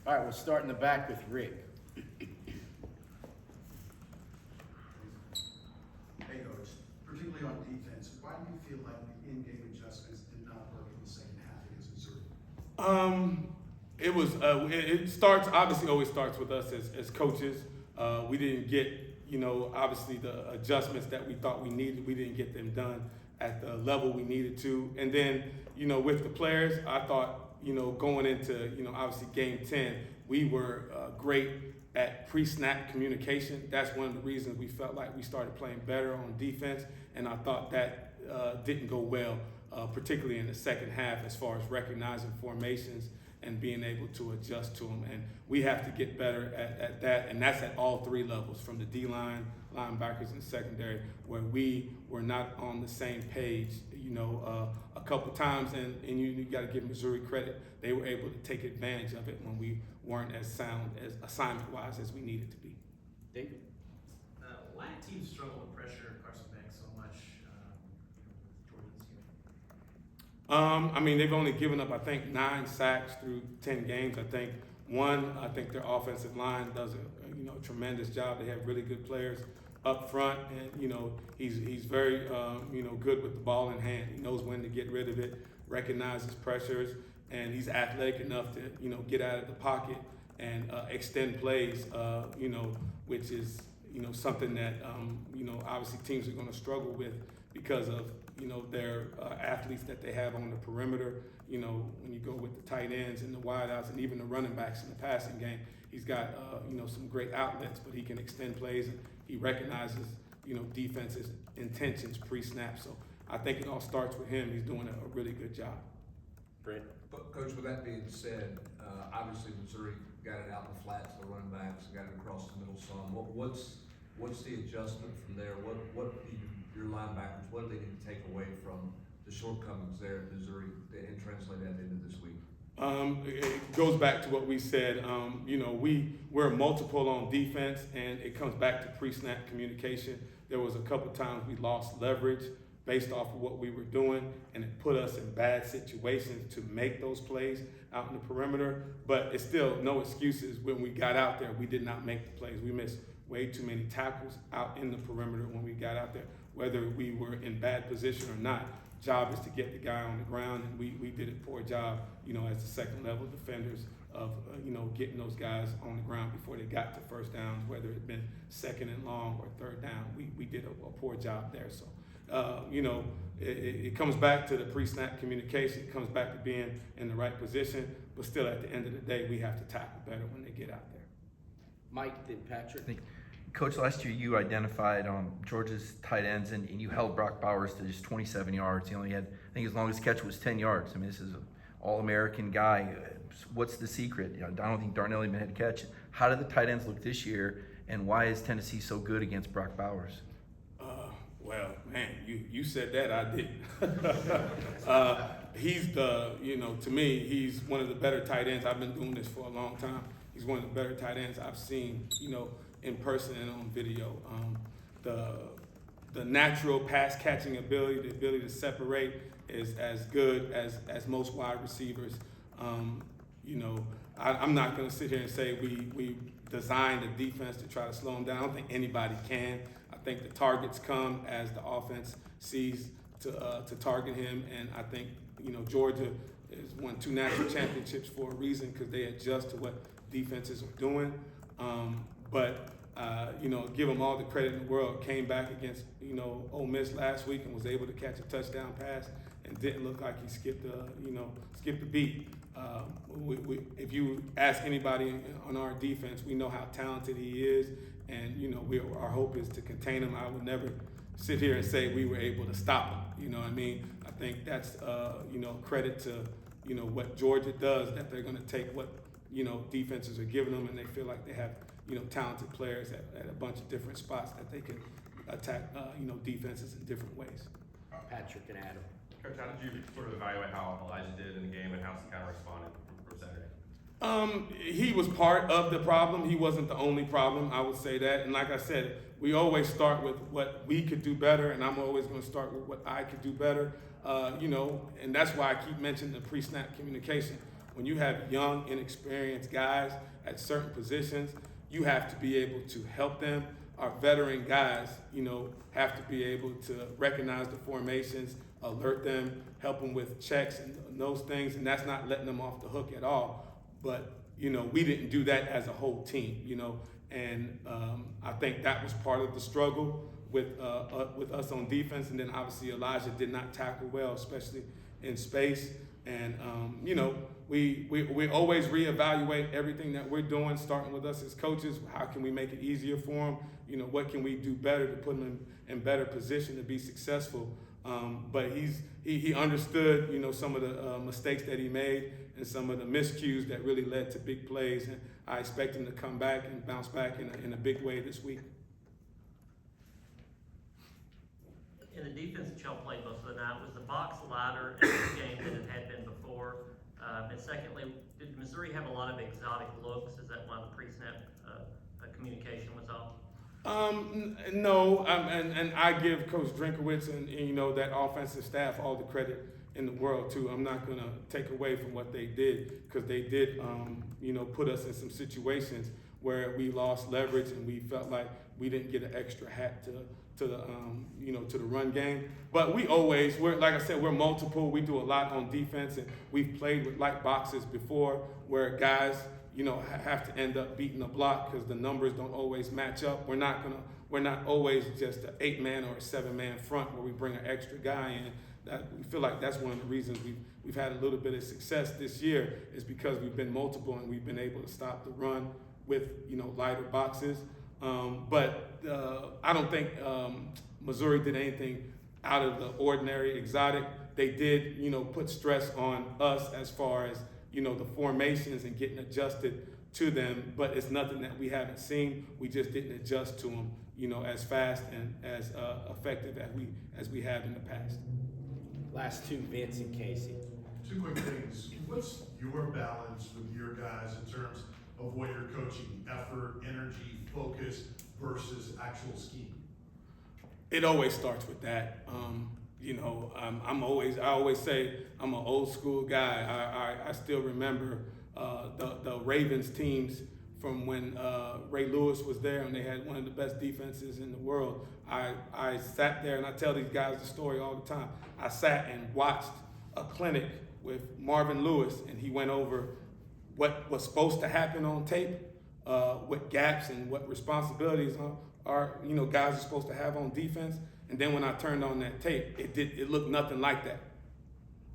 All right, we'll start in the back with Rick. Hey, Coach, particularly on defense, why do you feel like the in-game adjustments did not work in the second half against Missouri? It starts, obviously always starts with us as coaches. We didn't get, obviously the adjustments that we thought we needed. We didn't get them done at the level we needed to. And then, with the players, I thought, going into, obviously game 10, we were great at pre-snap communication. That's one of the reasons we felt like we started playing better on defense. And I thought that didn't go well, particularly in the second half as far as recognizing formations and being able to adjust to them. And we have to get better at that. And that's at all three levels, from the D-line, linebackers, and secondary, where we were not on the same page, a couple times. And you got to give Missouri credit. They were able to take advantage of it when we weren't as sound as assignment-wise as we needed to be. David? Why do teams struggle with pressure Carson Banks so much with Jordan's unit? They've only given up, I think, 9 sacks through 10 games. I think their offensive line does a tremendous job. They have really good players up front, and he's very good with the ball in hand. He knows when to get rid of it, recognizes pressures, and he's athletic enough to get out of the pocket and extend plays. Which is something that obviously teams are going to struggle with because of their athletes that they have on the perimeter. When you go with the tight ends and the wideouts and even the running backs in the passing game, he's got some great outlets, but he can extend plays and he recognizes defense's intentions pre-snap. So I think it all starts with him. He's doing a really good job. Brent? But Coach, with that being said, obviously Missouri got it out in the flat to the running backs, got it across the middle some. What's the adjustment from there? What do your linebackers, what do they need to take away from the shortcomings there at Missouri and translate that into this week? It goes back to what we said. We're multiple on defense, and it comes back to pre-snap communication. There was a couple times we lost leverage based off of what we were doing, and it put us in bad situations to make those plays out in the perimeter. But it's still no excuses. When we got out there, we did not make the plays. We missed way too many tackles out in the perimeter when we got out there, whether we were in bad position or not. Job is to get the guy on the ground, and we did a poor job, as the second level defenders of, getting those guys on the ground before they got to first downs, whether it been second and long or third down. We did a poor job there. So, it comes back to the pre-snap communication. It comes back to being in the right position, but still at the end of the day, we have to tackle better when they get out there. Mike, then Patrick? Coach, last year you identified Georgia's tight ends and you held Brock Bowers to just 27 yards. He only had, I think his longest catch was 10 yards. I mean, this is an all-American guy. What's the secret? I don't think Darnell even had a catch. How did the tight ends look this year, and why is Tennessee so good against Brock Bowers? Well, man, you said that, I didn't. He's to me, he's one of the better tight ends. I've been doing this for a long time. He's one of the better tight ends I've seen, in person and on video. The natural pass catching ability, the ability to separate is as good as most wide receivers. I'm not going to sit here and say we designed a defense to try to slow him down. I don't think anybody can. I think the targets come as the offense sees to target him, and I think Georgia has won 2 national championships for a reason, because they adjust to what defenses are doing. But give them all the credit in the world. Came back against Ole Miss last week and was able to catch a touchdown pass and didn't look like he skipped a beat. If you ask anybody on our defense, we know how talented he is, and our hope is to contain him. I would never sit here and say we were able to stop him. You know what I mean? I think that's credit to what Georgia does, that they're going to take what defenses are giving them, and they feel like they have talented players at a bunch of different spots that they can attack defenses in different ways. Patrick and Adam. Coach, how did you sort of evaluate how Elijah did in the game and how he kind of responded from Saturday? He was part of the problem. He wasn't the only problem, I would say that. And like I said, we always start with what we could do better, and I'm always going to start with what I could do better. And that's why I keep mentioning the pre-snap communication. when you have young, inexperienced guys at certain positions, you have to be able to help them. Our veteran guys, have to be able to recognize the formations, alert them, help them with checks and those things, and that's not letting them off the hook at all. But, we didn't do that as a whole team, and I think that was part of the struggle with us on defense. And then obviously Elijah did not tackle well, especially in space. And, we always reevaluate everything that we're doing, starting with us as coaches. How can we make it easier for them? What can we do better to put them in better position to be successful? But he understood, some of the mistakes that he made and some of the miscues that really led to big plays. And I expect him to come back and bounce back in a big way this week. In the defense that y'all played most of the night, was the box lighter in this game than it had been before? And secondly, did Missouri have a lot of exotic looks? Is that why the pre-snap communication was off? No, and I give Coach Drinkowitz and that offensive staff all the credit in the world too. I'm not gonna take away from what they did, because they did put us in some situations where we lost leverage and we felt like we didn't get an extra hat to the run game. But we're like I said, we're multiple. We do a lot on defense, and we've played with light boxes before where guys have to end up beating a block because the numbers don't always match up. We're not always just an 8-man or a 7-man front where we bring an extra guy in. That we feel like that's one of the reasons we've had a little bit of success this year, is because we've been multiple and we've been able to stop the run with lighter boxes. But I don't think Missouri did anything out of the ordinary, exotic. They did put stress on us as far as the formations and getting adjusted to them, but it's nothing that we haven't seen. We just didn't adjust to them, as fast and as effective as we have in the past. Last two, Vince and Casey. Two quick things. What's your balance with your guys in terms of what you're coaching? Effort, energy, focus versus actual scheme? It always starts with that. I always say I'm an old school guy. I still remember the Ravens teams from when Ray Lewis was there, and they had one of the best defenses in the world. I sat there, and I tell these guys the story all the time. I sat and watched a clinic with Marvin Lewis, and he went over what was supposed to happen on tape, what gaps and what responsibilities are guys are supposed to have on defense. And then when I turned on that tape, it looked nothing like that.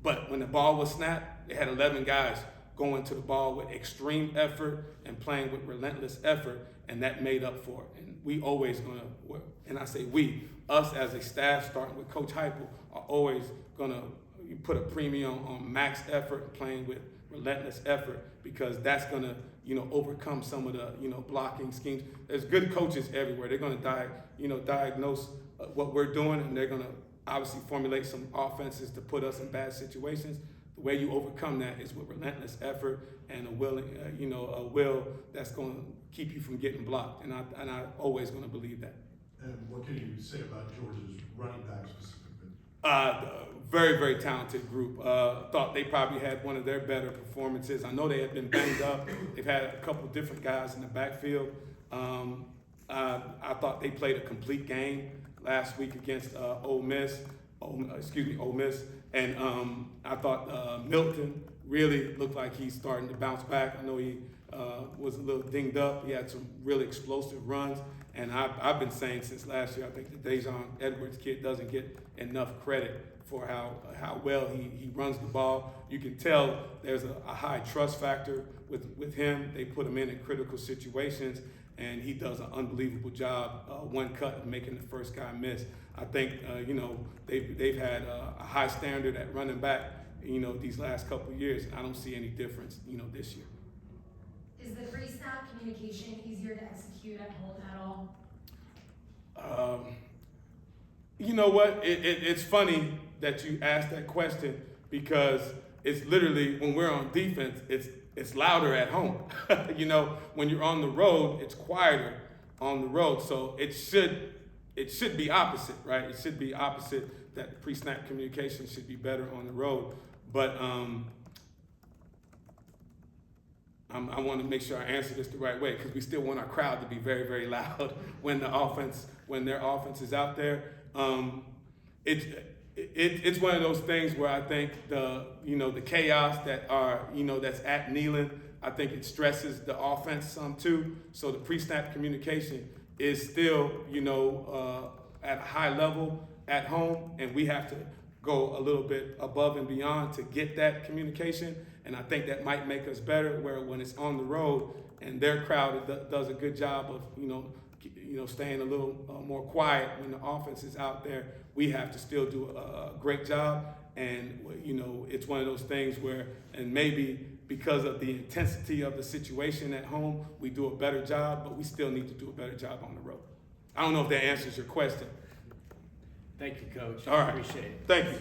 But when the ball was snapped, they had 11 guys going to the ball with extreme effort and playing with relentless effort, and that made up for it. And we always gonna, and I say we, us as a staff, starting with Coach Heupel, are always gonna put a premium on max effort and playing with relentless effort, because that's gonna overcome some of the blocking schemes. There's good coaches everywhere. They're gonna diagnose what we're doing, and they're gonna obviously formulate some offenses to put us in bad situations. The way you overcome that is with relentless effort and a will that's going to keep you from getting blocked. And I always going to believe that. And what can you say about Georgia's running back specifically? Very, very talented group. Thought they probably had one of their better performances. I know they had been banged up. They've had a couple different guys in the backfield. I thought they played a complete game last week against Ole Miss. And I thought Milton really looked like he's starting to bounce back. I know he was a little dinged up. He had some really explosive runs. And I've been saying since last year, I think the Dejon Edwards kid doesn't get enough credit for how well he runs the ball. You can tell there's a high trust factor with him. They put him in critical situations, and he does an unbelievable job, one cut and making the first guy miss. I think, they've had a high standard at running back, these last couple of years. I don't see any difference, this year. Is the pre-snap communication easier to execute at home at all? You know what? It's funny that you asked that question, because it's literally, when we're on defense, it's louder at home. When you're on the road, it's quieter on the road. So it should be opposite, right? It should be opposite, that pre-snap communication should be better on the road. But I want to make sure I answer this the right way because we still want our crowd to be very, very loud when their offense is out there. It's one of those things where I think the chaos that's at Neyland, I think it stresses the offense some too. So the pre-snap communication is still at a high level at home, and we have to go a little bit above and beyond to get that communication. And I think that might make us better where when it's on the road and their crowd does a good job of, staying a little more quiet when the offense is out there, we have to still do a great job. And, it's one of those things where, and maybe because of the intensity of the situation at home, we do a better job, but we still need to do a better job on the road. I don't know if that answers your question. Thank you, Coach. All right. Appreciate it. Thank you.